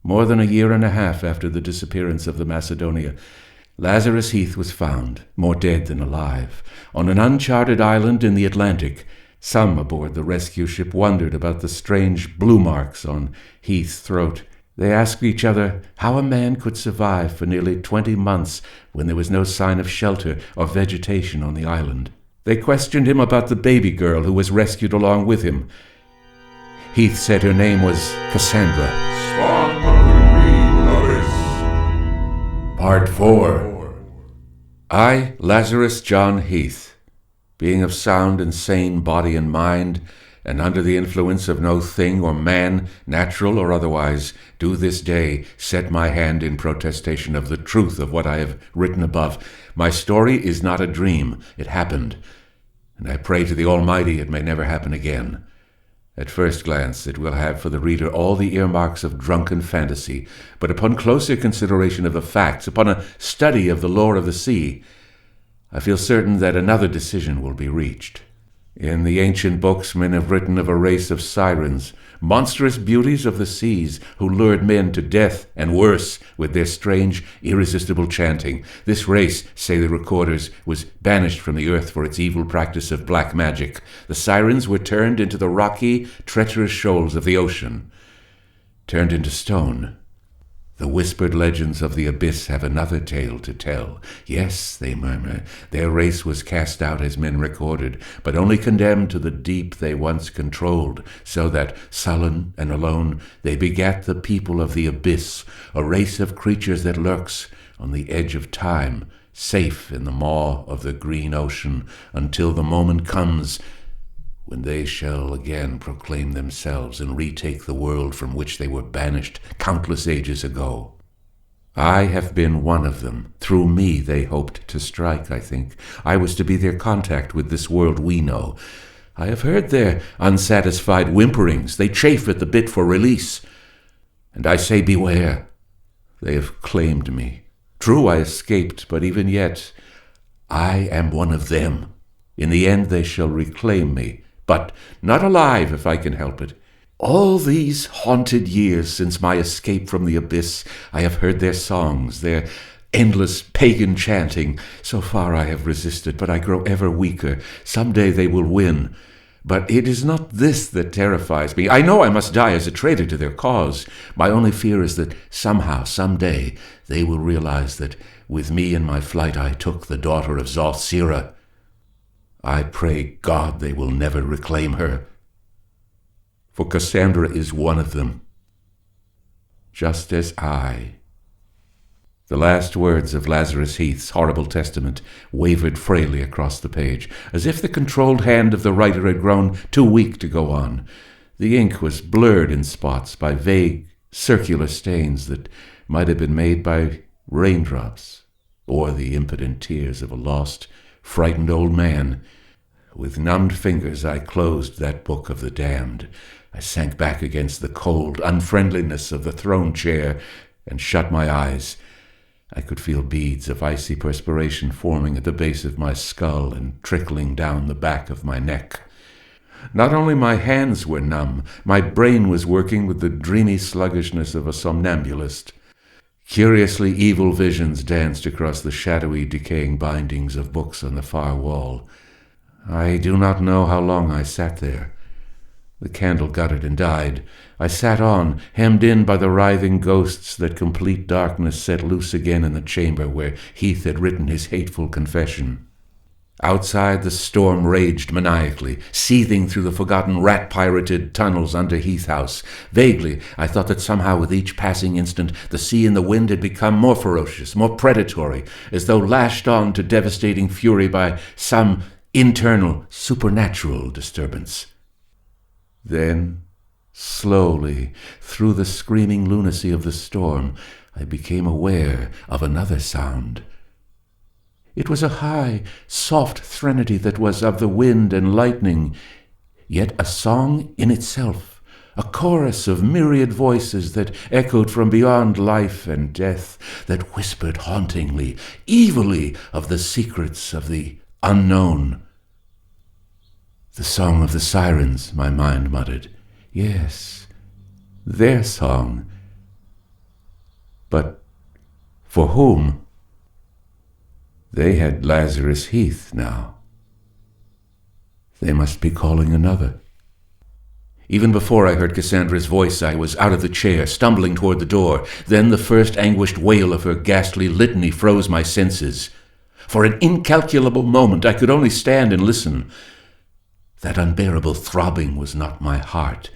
More than a year and a half after the disappearance of the Macedonia, Lazarus Heath was found, more dead than alive, on an uncharted island in the Atlantic. Some aboard the rescue ship wondered about the strange blue marks on Heath's throat. They asked each other how a man could survive for nearly 20 months when there was no sign of shelter or vegetation on the island. They questioned him about the baby girl who was rescued along with him. Heath said her name was Cassandra. Part 4. I, Lazarus John Heath, being of sound and sane body and mind, and under the influence of no thing or man, natural or otherwise, do this day set my hand in protestation of the truth of what I have written above. My story is not a dream. It happened, and I pray to the Almighty it may never happen again. At first glance, it will have for the reader all the earmarks of drunken fantasy, but upon closer consideration of the facts, upon a study of the lore of the sea, I feel certain that another decision will be reached. In the ancient books, men have written of a race of sirens, monstrous beauties of the seas, who lured men to death and worse with their strange, irresistible chanting. This race, say the recorders, was banished from the earth for its evil practice of black magic. The sirens were turned into the rocky, treacherous shoals of the ocean, turned into stone. The whispered legends of the abyss have another tale to tell. Yes, they murmur, their race was cast out as men recorded, but only condemned to the deep they once controlled, so that, sullen and alone, they begat the people of the abyss, a race of creatures that lurks on the edge of time, safe in the maw of the green ocean, until the moment comes when they shall again proclaim themselves and retake the world from which they were banished countless ages ago. I have been one of them. Through me they hoped to strike, I think. I was to be their contact with this world we know. I have heard their unsatisfied whimperings. They chafe at the bit for release. And I say beware. They have claimed me. True, I escaped, but even yet, I am one of them. In the end they shall reclaim me, but not alive if I can help it. All these haunted years since my escape from the abyss, I have heard their songs, their endless pagan chanting. So far I have resisted, but I grow ever weaker. Some day they will win. But it is not this that terrifies me. I know I must die as a traitor to their cause. My only fear is that somehow, someday, they will realize that with me in my flight I took the daughter of Zalsira. I pray God they will never reclaim her, for Cassandra is one of them, just as I. The last words of Lazarus Heath's horrible testament wavered frailly across the page, as if the controlled hand of the writer had grown too weak to go on. The ink was blurred in spots by vague, circular stains that might have been made by raindrops, or the impotent tears of a lost, frightened old man. With numbed fingers I closed that book of the damned. I sank back against the cold unfriendliness of the throne chair and shut my eyes. I could feel beads of icy perspiration forming at the base of my skull and trickling down the back of my neck. Not only my hands were numb, my brain was working with the dreamy sluggishness of a somnambulist. Curiously evil visions danced across the shadowy, decaying bindings of books on the far wall. I do not know how long I sat there. The candle guttered and died. I sat on, hemmed in by the writhing ghosts that complete darkness set loose again in the chamber where Heath had written his hateful confession. Outside, the storm raged maniacally, seething through the forgotten rat-pirated tunnels under Heath House. Vaguely, I thought that somehow with each passing instant, the sea and the wind had become more ferocious, more predatory, as though lashed on to devastating fury by some internal, supernatural disturbance. Then, slowly, through the screaming lunacy of the storm, I became aware of another sound. It was a high, soft threnody that was of the wind and lightning, yet a song in itself, a chorus of myriad voices that echoed from beyond life and death, that whispered hauntingly, evilly, of the secrets of the unknown. The song of the sirens, my mind muttered. Yes, their song. But for whom? They had Lazarus Heath now. They must be calling another. Even before I heard Cassandra's voice, I was out of the chair, stumbling toward the door. Then the first anguished wail of her ghastly litany froze my senses. For an incalculable moment, I could only stand and listen. That unbearable throbbing was not my heart.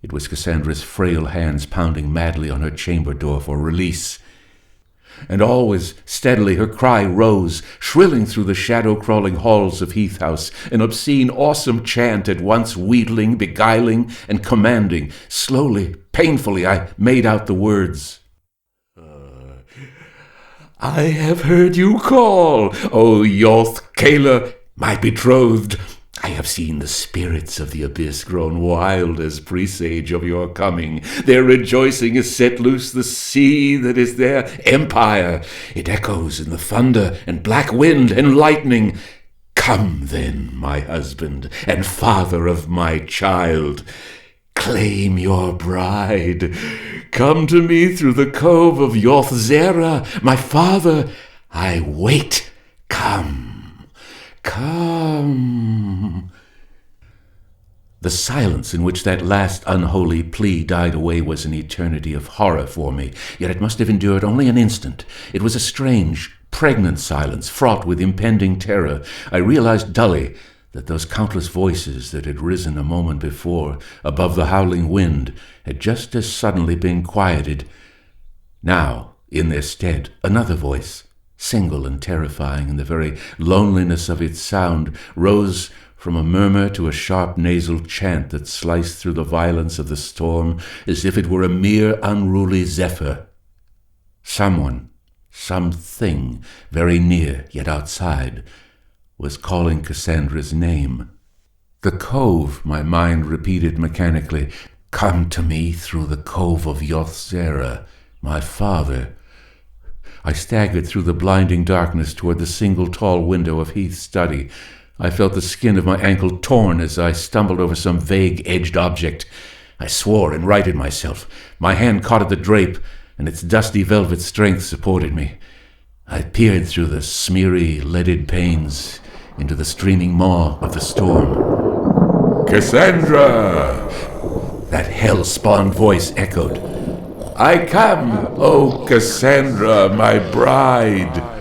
It was Cassandra's frail hands pounding madly on her chamber door for release. And always steadily her cry rose, shrilling through the shadow-crawling halls of Heath House, an obscene, awesome chant at once wheedling, beguiling, and commanding. Slowly, painfully, I made out the words. I have heard you call, O Yoth Kayla, my betrothed. I have seen the spirits of the abyss grown wild as presage of your coming. Their rejoicing has set loose the sea that is their empire. It echoes in the thunder and black wind and lightning. Come then, my husband and father of my child. Claim your bride. Come to me through the cove of Yoth-Zera, my father. I wait. Come. Come. The silence in which that last unholy plea died away was an eternity of horror for me, yet it must have endured only an instant. It was a strange, pregnant silence, fraught with impending terror. I realized dully that those countless voices that had risen a moment before above the howling wind had just as suddenly been quieted. Now, in their stead, another voice, single and terrifying in the very loneliness of its sound, rose from a murmur to a sharp nasal chant that sliced through the violence of the storm as if it were a mere unruly zephyr. Someone, something very near yet outside, was calling Cassandra's name. The cove, my mind repeated mechanically. Come to me through the cove of Yoth-Zera, my father. I staggered through the blinding darkness toward the single tall window of Heath's study. I felt the skin of my ankle torn as I stumbled over some vague edged object. I swore and righted myself. My hand caught at the drape, and its dusty velvet strength supported me. I peered through the smeary, leaded panes into the streaming maw of the storm. Cassandra! That hell-spawned voice echoed. I come, O Cassandra, my bride.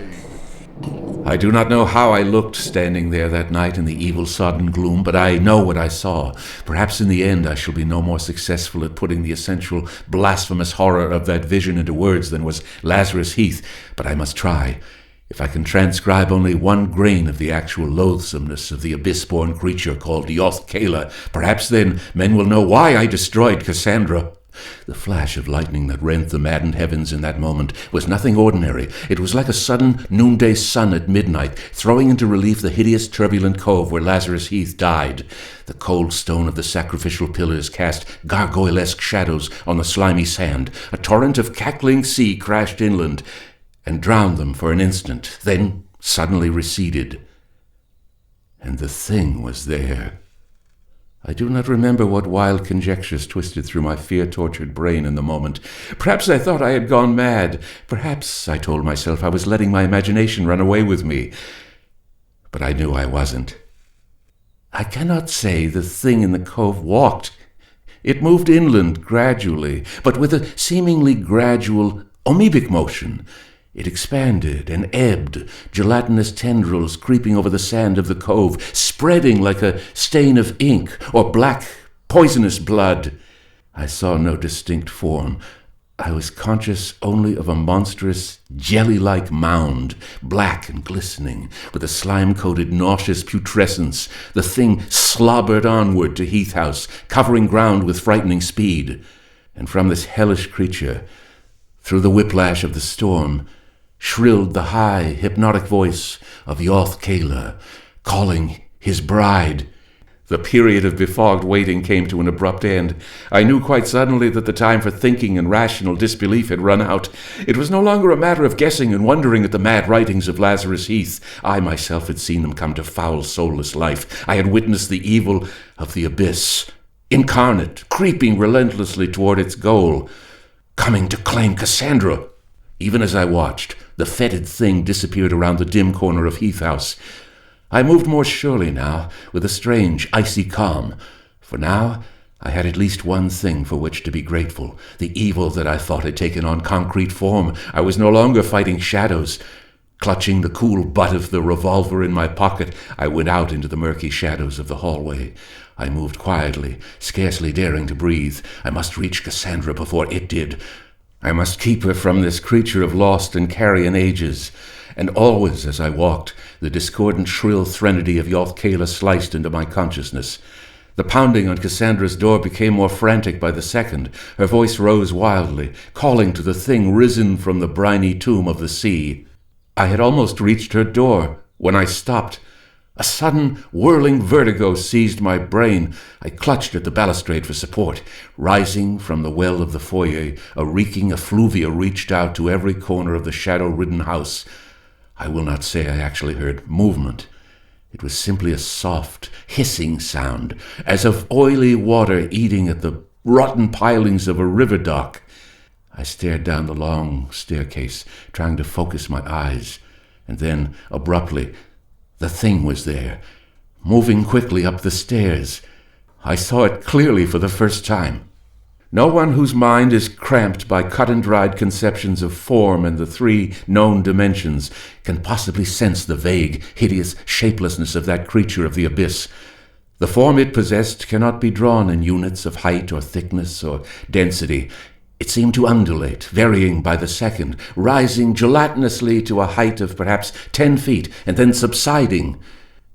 I do not know how I looked standing there that night in the evil-sodden gloom, but I know what I saw. Perhaps in the end I shall be no more successful at putting the essential blasphemous horror of that vision into words than was Lazarus Heath, but I must try. If I can transcribe only one grain of the actual loathsomeness of the abyss-born creature called Yoth Kayla, perhaps then men will know why I destroyed Cassandra. The flash of lightning that rent the maddened heavens in that moment was nothing ordinary. It was like a sudden noonday sun at midnight, throwing into relief the hideous turbulent cove where Lazarus Heath died. The cold stone of the sacrificial pillars cast gargoyle-esque shadows on the slimy sand. A torrent of cackling sea crashed inland and drowned them for an instant, then suddenly receded. And the thing was there. I do not remember what wild conjectures twisted through my fear-tortured brain in the moment. Perhaps I thought I had gone mad. Perhaps, I told myself, I was letting my imagination run away with me. But I knew I wasn't. I cannot say the thing in the cove walked. It moved inland gradually, but with a seemingly gradual, amoebic motion. It expanded and ebbed, gelatinous tendrils creeping over the sand of the cove, spreading like a stain of ink or black, poisonous blood. I saw no distinct form. I was conscious only of a monstrous, jelly-like mound, black and glistening, with a slime-coated, nauseous putrescence. The thing slobbered onward to Heath House, covering ground with frightening speed. And from this hellish creature, through the whiplash of the storm, shrilled the high, hypnotic voice of Yoth Kayla, calling his bride. The period of befogged waiting came to an abrupt end. I knew quite suddenly that the time for thinking and rational disbelief had run out. It was no longer a matter of guessing and wondering at the mad writings of Lazarus Heath. I myself had seen them come to foul, soulless life. I had witnessed the evil of the abyss, incarnate, creeping relentlessly toward its goal, coming to claim Cassandra. Even as I watched, the fetid thing disappeared around the dim corner of Heath House. I moved more surely now, with a strange, icy calm, for now I had at least one thing for which to be grateful. The evil that I thought had taken on concrete form. I was no longer fighting shadows. Clutching the cool butt of the revolver in my pocket, I went out into the murky shadows of the hallway. I moved quietly, scarcely daring to breathe. I must reach Cassandra before it did. I must keep her from this creature of lost and carrion ages. And always, as I walked, the discordant shrill threnody of Yoth-Kayla sliced into my consciousness. The pounding on Cassandra's door became more frantic by the second. Her voice rose wildly, calling to the thing risen from the briny tomb of the sea. I had almost reached her door when I stopped. A sudden, whirling vertigo seized my brain. I clutched at the balustrade for support. Rising from the well of the foyer, a reeking effluvia reached out to every corner of the shadow-ridden house. I will not say I actually heard movement. It was simply a soft, hissing sound, as of oily water eating at the rotten pilings of a river dock. I stared down the long staircase, trying to focus my eyes, and then, abruptly, the thing was there, moving quickly up the stairs. I saw it clearly for the first time. No one whose mind is cramped by cut-and-dried conceptions of form and the three known dimensions can possibly sense the vague, hideous shapelessness of that creature of the abyss. The form it possessed cannot be drawn in units of height or thickness or density. It seemed to undulate, varying by the second, rising gelatinously to a height of perhaps 10 feet, and then subsiding,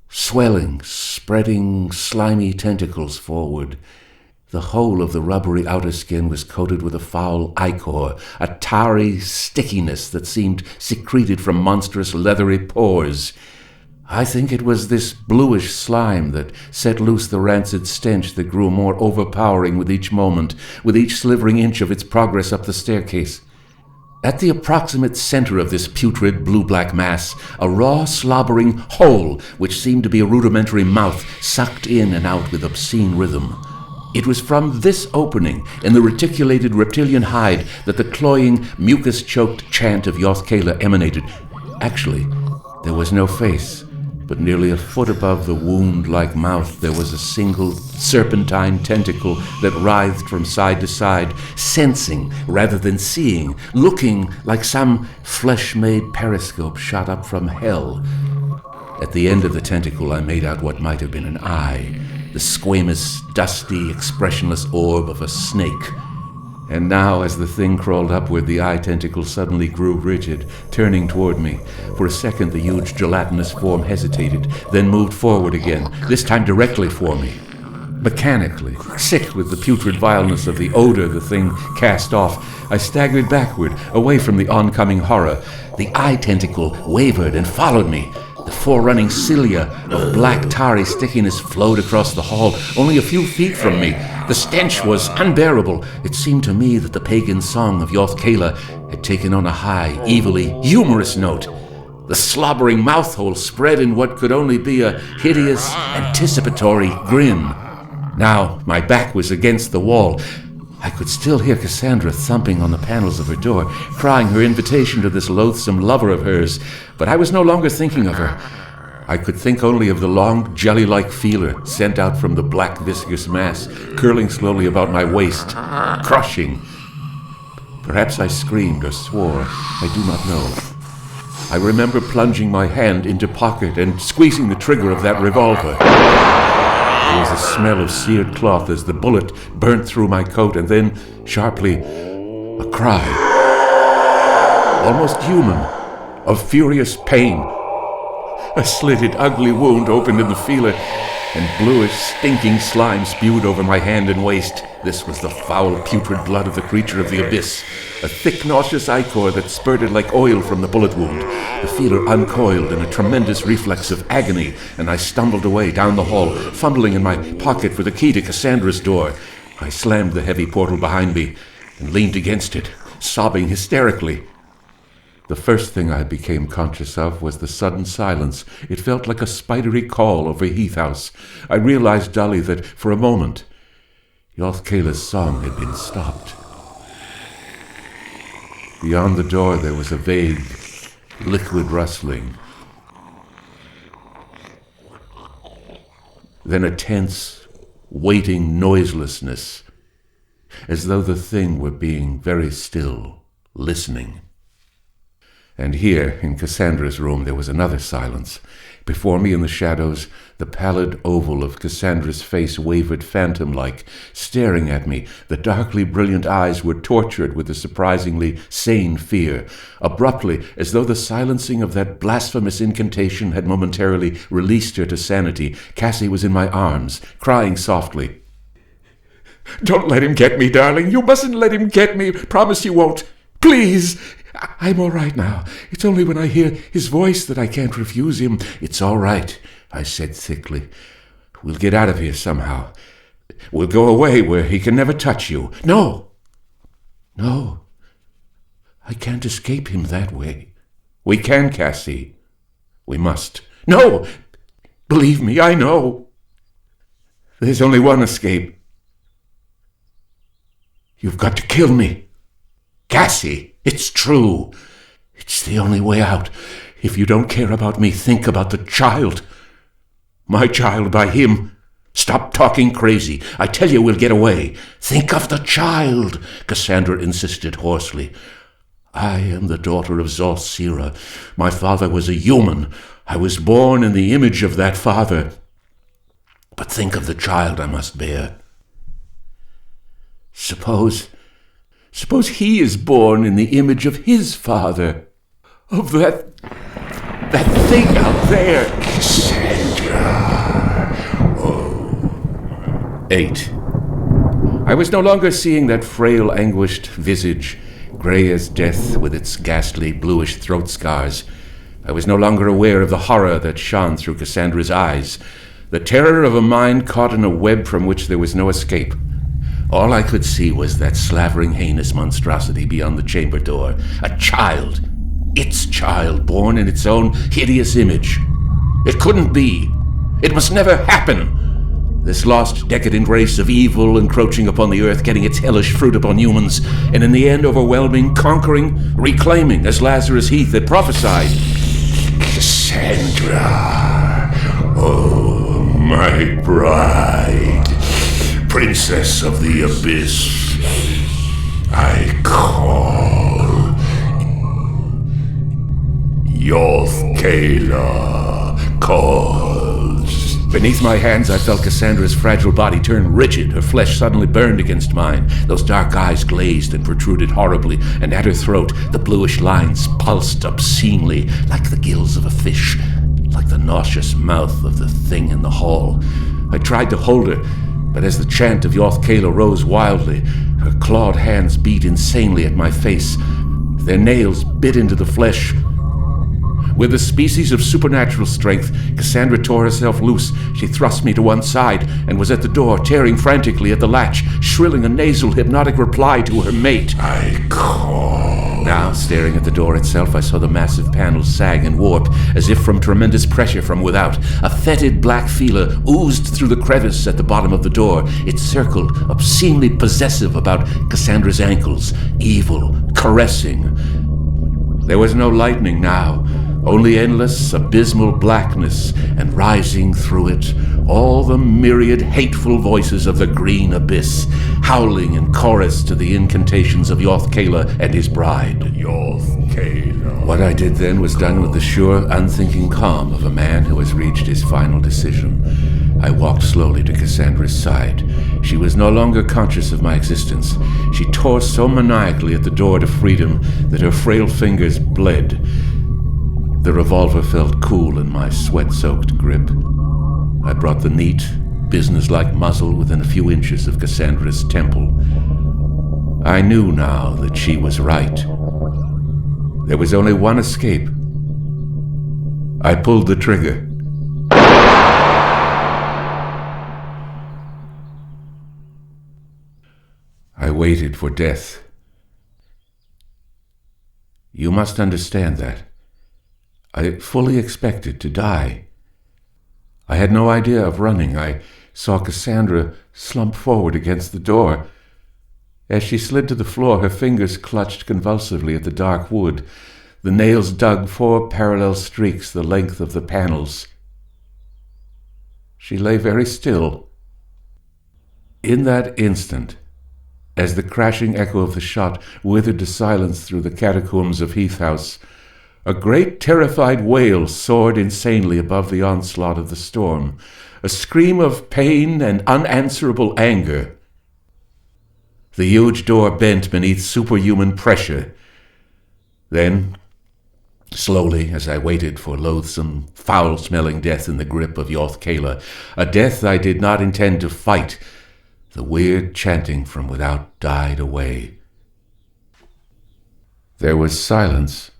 swelling, spreading slimy tentacles forward. The whole of the rubbery outer skin was coated with a foul ichor, a tarry stickiness that seemed secreted from monstrous leathery pores. I think it was this bluish slime that set loose the rancid stench that grew more overpowering with each moment, with each slivering inch of its progress up the staircase. At the approximate center of this putrid blue-black mass, a raw, slobbering hole, which seemed to be a rudimentary mouth, sucked in and out with obscene rhythm. It was from this opening in the reticulated reptilian hide that the cloying, mucus-choked chant of Yoth-Kayla emanated. Actually, there was no face, but nearly a foot above the wound-like mouth there was a single serpentine tentacle that writhed from side to side, sensing rather than seeing, looking like some flesh-made periscope shot up from hell. At the end of the tentacle I made out what might have been an eye, the squamous, dusty, expressionless orb of a snake. And now, as the thing crawled upward, the eye tentacle suddenly grew rigid, turning toward me. For a second, the huge gelatinous form hesitated, then moved forward again, this time directly for me. Mechanically, sick with the putrid vileness of the odor the thing cast off, I staggered backward, away from the oncoming horror. The eye tentacle wavered and followed me. The forerunning cilia of black tarry stickiness flowed across the hall, only a few feet from me. The stench was unbearable. It seemed to me that the pagan song of Yoth-Kayla had taken on a high, evilly humorous note. The slobbering mouthhole spread in what could only be a hideous, anticipatory grin. Now my back was against the wall. I could still hear Cassandra thumping on the panels of her door, crying her invitation to this loathsome lover of hers, but I was no longer thinking of her. I could think only of the long, jelly-like feeler sent out from the black, viscous mass, curling slowly about my waist, crushing. Perhaps I screamed or swore. I do not know. I remember plunging my hand into pocket and squeezing the trigger of that revolver. There was a smell of seared cloth as the bullet burnt through my coat, and then, sharply, a cry. Almost human, of furious pain. A slitted, ugly wound opened in the feeler, and bluish, stinking slime spewed over my hand and waist. This was the foul, putrid blood of the creature of the abyss. A thick, nauseous ichor that spurted like oil from the bullet wound. The feeler uncoiled in a tremendous reflex of agony, and I stumbled away down the hall, fumbling in my pocket for the key to Cassandra's door. I slammed the heavy portal behind me and leaned against it, sobbing hysterically. The first thing I became conscious of was the sudden silence. It felt like a spidery call over Heath House. I realized dully that, for a moment, Yoth-Kayla's song had been stopped. Beyond the door there was a vague, liquid rustling. Then a tense, waiting noiselessness, as though the thing were being very still, listening. And here, in Cassandra's room, there was another silence. Before me in the shadows, the pallid oval of Cassandra's face wavered phantom-like, staring at me. The darkly brilliant eyes were tortured with a surprisingly sane fear. Abruptly, as though the silencing of that blasphemous incantation had momentarily released her to sanity, Cassie was in my arms, crying softly. "Don't let him get me, darling. You mustn't let him get me. Promise you won't. Please. I'm all right now. It's only when I hear his voice that I can't refuse him." "It's all right," I said thickly. "We'll get out of here somehow. We'll go away where he can never touch you." "No. No. I can't escape him that way." "We can, Cassie. We must." "No. Believe me, I know. There's only one escape. You've got to kill me." "Cassie, it's true. It's the only way out. If you don't care about me, think about the child. My child by him. Stop talking crazy. I tell you we'll get away. Think of the child," Cassandra insisted hoarsely. "I am the daughter of Zalsira. My father was a human. I was born in the image of that father. But think of the child I must bear. Suppose he is born in the image of his father, of that thing out there." Cassandra. Oh. 8. I was no longer seeing that frail, anguished visage, gray as death with its ghastly, bluish throat scars. I was no longer aware of the horror that shone through Cassandra's eyes, the terror of a mind caught in a web from which there was no escape. All I could see was that slavering, heinous monstrosity beyond the chamber door. A child. Its child, born in its own hideous image. It couldn't be. It must never happen. This lost, decadent race of evil encroaching upon the earth, getting its hellish fruit upon humans, and in the end overwhelming, conquering, reclaiming, as Lazarus Heath had prophesied. Cassandra. Oh, my bride. Princess of the Abyss, I call Yorth-Kayla calls. Beneath my hands, I felt Cassandra's fragile body turn rigid. Her flesh suddenly burned against mine. Those dark eyes glazed and protruded horribly, and at her throat, the bluish lines pulsed obscenely, like the gills of a fish, like the nauseous mouth of the thing in the hall. I tried to hold her, but as the chant of Yorth-Kayla rose wildly, her clawed hands beat insanely at my face. Their nails bit into the flesh. With a species of supernatural strength, Cassandra tore herself loose. She thrust me to one side and was at the door, tearing frantically at the latch, shrilling a nasal, hypnotic reply to her mate. I call. Now, staring at the door itself, I saw the massive panels sag and warp, as if from tremendous pressure from without. A fetid black feeler oozed through the crevice at the bottom of the door. It circled, obscenely possessive about Cassandra's ankles, evil, caressing. There was no lightning now, only endless, abysmal blackness, and rising through it, all the myriad hateful voices of the green abyss, howling in chorus to the incantations of Yorth-Kayla and his bride. Yorth-Kayla. What I did then was done with the sure, unthinking calm of a man who has reached his final decision. I walked slowly to Cassandra's side. She was no longer conscious of my existence. She tore so maniacally at the door to freedom that her frail fingers bled. The revolver felt cool in my sweat-soaked grip. I brought the neat, businesslike muzzle within a few inches of Cassandra's temple. I knew now that she was right. There was only one escape. I pulled the trigger. I waited for death. You must understand that. I fully expected to die. I had no idea of running. I saw Cassandra slump forward against the door. As she slid to the floor, her fingers clutched convulsively at the dark wood. The nails dug 4 parallel streaks the length of the panels. She lay very still. In that instant, as the crashing echo of the shot withered to silence through the catacombs of Heath House, a great terrified wail soared insanely above the onslaught of the storm, a scream of pain and unanswerable anger. The huge door bent beneath superhuman pressure. Then, slowly, as I waited for loathsome, foul-smelling death in the grip of Yoth Kayla, a death I did not intend to fight, the weird chanting from without died away. There was silence.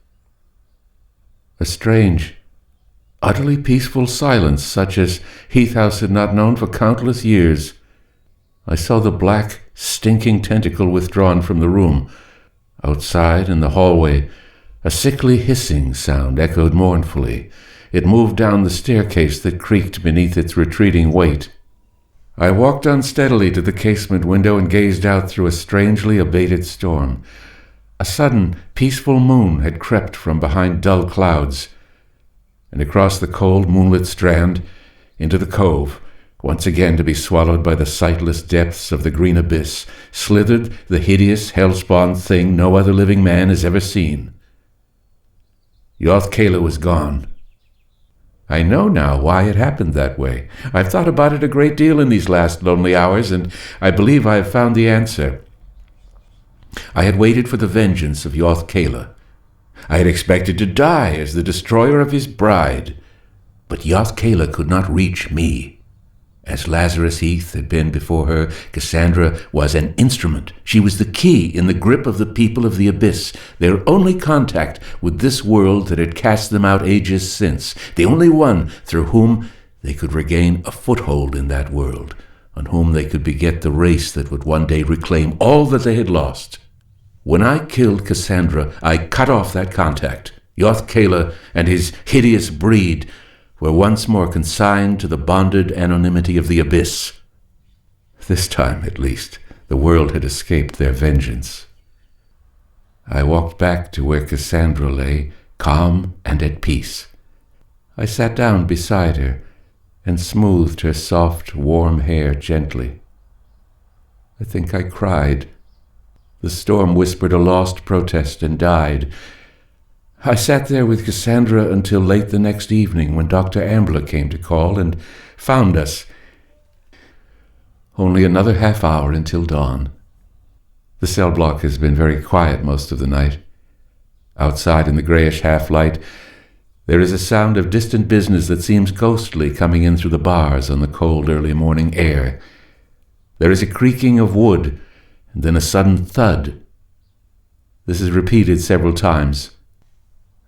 A strange, utterly peaceful silence, such as Heath House had not known for countless years. I saw the black, stinking tentacle withdrawn from the room. Outside, in the hallway, a sickly hissing sound echoed mournfully. It moved down the staircase that creaked beneath its retreating weight. I walked unsteadily to the casement window and gazed out through a strangely abated storm. A sudden, peaceful moon had crept from behind dull clouds, and across the cold, moonlit strand, into the cove, once again to be swallowed by the sightless depths of the green abyss, slithered the hideous, hell-spawn thing no other living man has ever seen. Yoth Kayla was gone. I know now why it happened that way. I've thought about it a great deal in these last lonely hours, and I believe I have found the answer. I had waited for the vengeance of Yoth Kayla. I had expected to die as the destroyer of his bride, but Yoth Kayla could not reach me. As Lazarus Heath had been before her, Cassandra was an instrument. She was the key in the grip of the people of the Abyss, their only contact with this world that had cast them out ages since, the only one through whom they could regain a foothold in that world, on whom they could beget the race that would one day reclaim all that they had lost. When I killed Cassandra, I cut off that contact. Yoth Kayla and his hideous breed were once more consigned to the bonded anonymity of the Abyss. This time, at least, the world had escaped their vengeance. I walked back to where Cassandra lay, calm and at peace. I sat down beside her and smoothed her soft, warm hair gently. I think I cried. The storm whispered a lost protest and died. I sat there with Cassandra until late the next evening, when Dr. Ambler came to call and found us. Only another half hour until dawn. The cell block has been very quiet most of the night. Outside in the grayish half-light, there is a sound of distant business that seems ghostly coming in through the bars on the cold early morning air. There is a creaking of wood, and then a sudden thud. This is repeated several times.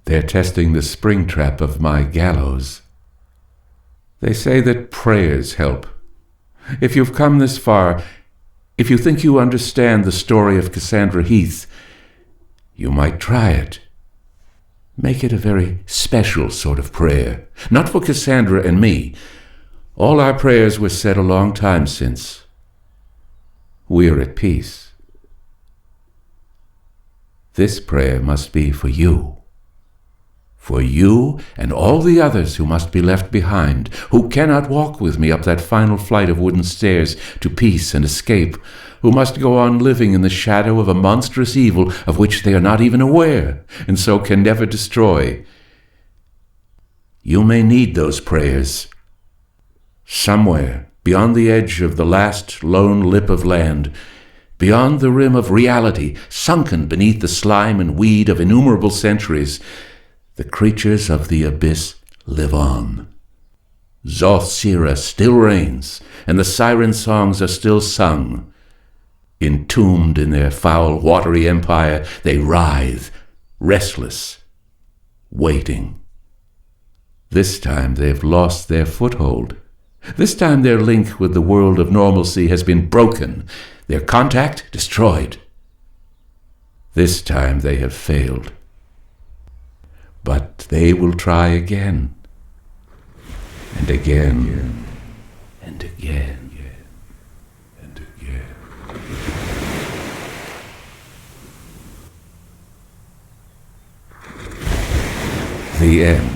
They're testing the spring trap of my gallows. They say that prayers help. If you've come this far, if you think you understand the story of Cassandra Heath, you might try it. Make it a very special sort of prayer. Not for Cassandra and me. All our prayers were said a long time since. We're at peace. This prayer must be for you. For you and all the others who must be left behind, who cannot walk with me up that final flight of wooden stairs to peace and escape, who must go on living in the shadow of a monstrous evil of which they are not even aware, and so can never destroy. You may need those prayers. Somewhere, beyond the edge of the last lone lip of land, beyond the rim of reality, sunken beneath the slime and weed of innumerable centuries, the creatures of the Abyss live on. Zoth Sira still reigns, and the siren songs are still sung. Entombed in their foul, watery empire, they writhe, restless, waiting. This time they've lost their foothold. This time their link with the world of normalcy has been broken, their contact destroyed. This time they have failed. But they will try again, and again, and again, and again. The end.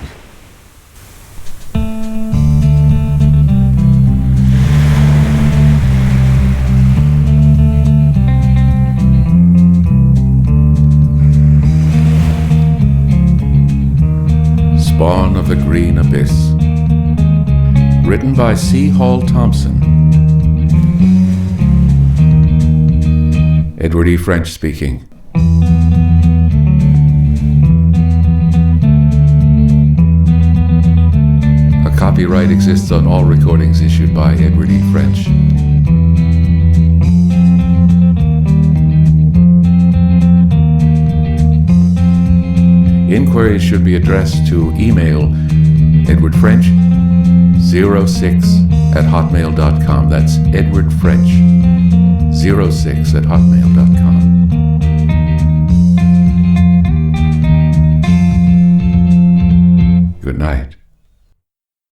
Spawn of the Green Abyss. Written by C. Hall Thompson. Edward E. French speaking. Copyright exists on all recordings issued by Edward E. French. Inquiries should be addressed to email edwardfrench06@hotmail.com. That's edwardfrench06@hotmail.com. Good night.